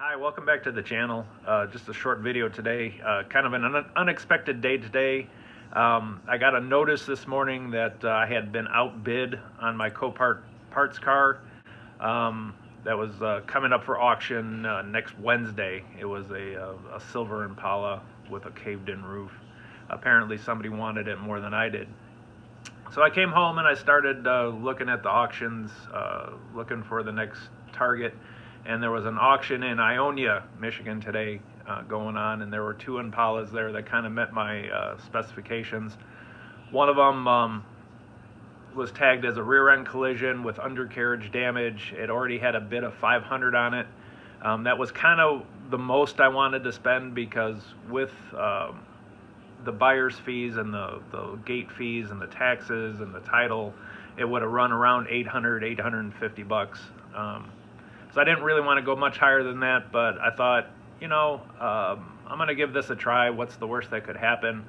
Hi, welcome back to the channel. Just a short video today. Kind of an unexpected day today. I got a notice this morning that I had been outbid on my COPART parts car that was coming up for auction next Wednesday. It was a silver Impala with a caved-in roof. Apparently somebody wanted it more than I did. So I came home and I started looking at the auctions, looking for the next target. And there was an auction in Ionia, Michigan today going on, and there were two Impalas there that kind of met my specifications. One of them was tagged as a rear end collision with undercarriage damage. It already had a bid of $500 on it. That was kind of the most I wanted to spend, because with the buyer's fees and the gate fees and the taxes and the title, it would have run around $850 bucks. So I didn't really want to go much higher than that, but I thought, you know, I'm going to give this a try. What's the worst that could happen?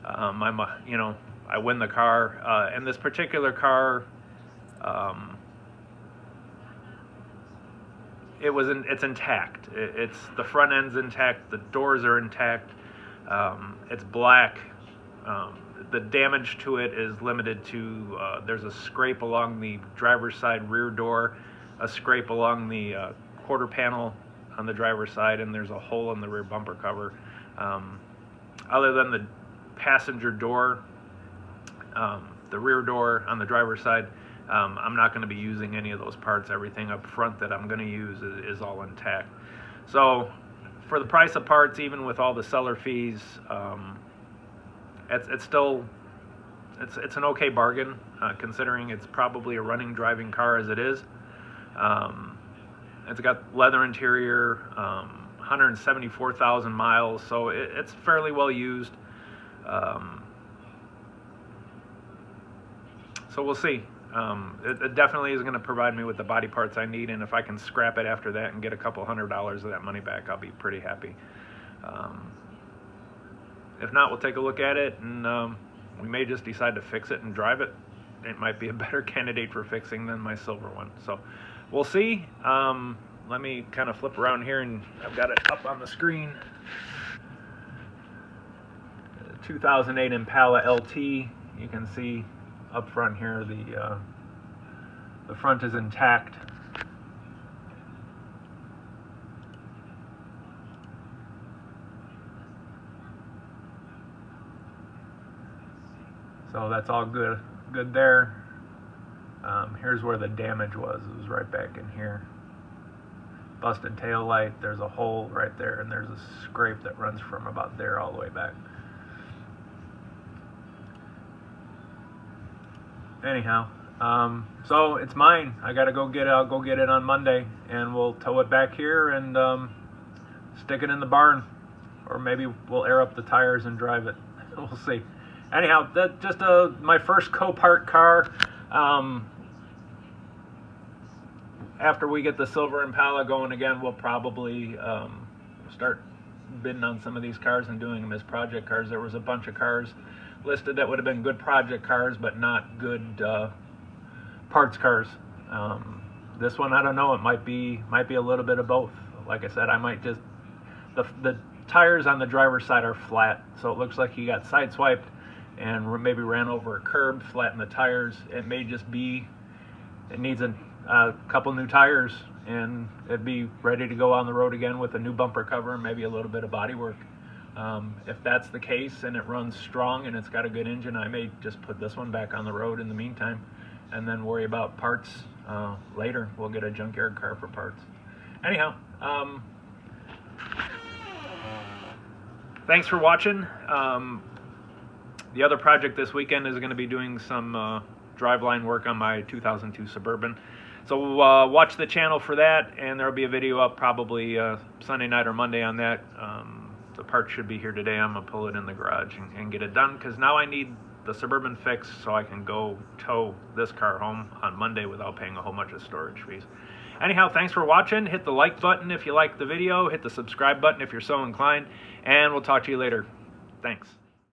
I win the car. And this particular car, it's intact. It's the front end's intact. The doors are intact. It's black. The damage to it is limited to, there's a scrape along the driver's side rear door, a scrape along the quarter panel on the driver's side, and there's a hole in the rear bumper cover. Other than the passenger door, the rear door on the driver's side, I'm not going to be using any of those parts. Everything up front that I'm going to use is all intact. So for the price of parts, even with all the seller fees, it's an okay bargain, considering it's probably a running, driving car as it is. It's got leather interior, 174,000 miles, so it's fairly well used. So we'll see. It definitely is going to provide me with the body parts I need, and if I can scrap it after that and get a couple $100 of that money back, I'll be pretty happy. If not, we'll take a look at it, and we may just decide to fix it and drive it. It might be a better candidate for fixing than my silver one. So we'll see. Let me kind of flip around here, and I've got it up on the screen. 2008 Impala LT. You can see up front here the front is intact. So that's all good there. Here's where the damage was. It was right back in here. Busted tail light. There's a hole right there, and there's a scrape that runs from about there all the way back. Anyhow, so it's mine. I gotta go get it. I'll go get it on Monday, and we'll tow it back here and stick it in the barn, or maybe we'll air up the tires and drive it. We'll see. Anyhow, that's just my first COPART car. After we get the silver Impala going again, we'll probably start bidding on some of these cars and doing them as project cars. There was a bunch of cars listed that would have been good project cars, but not good parts cars. This one, I don't know. It might be a little bit of both. Like I said, I might just the tires on the driver's side are flat, so it looks like he got sideswiped and maybe ran over a curb, flattened the tires. It may just be it needs a couple new tires, and it'd be ready to go on the road again with a new bumper cover and maybe a little bit of body work. If that's the case and it runs strong and it's got a good engine, I may just put this one back on the road in the meantime and then worry about parts later. We'll get a junkyard car for parts. Anyhow, thanks for watching. The other project this weekend is going to be doing some driveline work on my 2002 Suburban. So watch the channel for that, and there'll be a video up probably Sunday night or Monday on that. The part should be here today. I'm going to pull it in the garage and get it done, because now I need the Suburban fixed so I can go tow this car home on Monday without paying a whole bunch of storage fees. Anyhow, thanks for watching. Hit the like button if you like the video. Hit the subscribe button if you're so inclined, and we'll talk to you later. Thanks.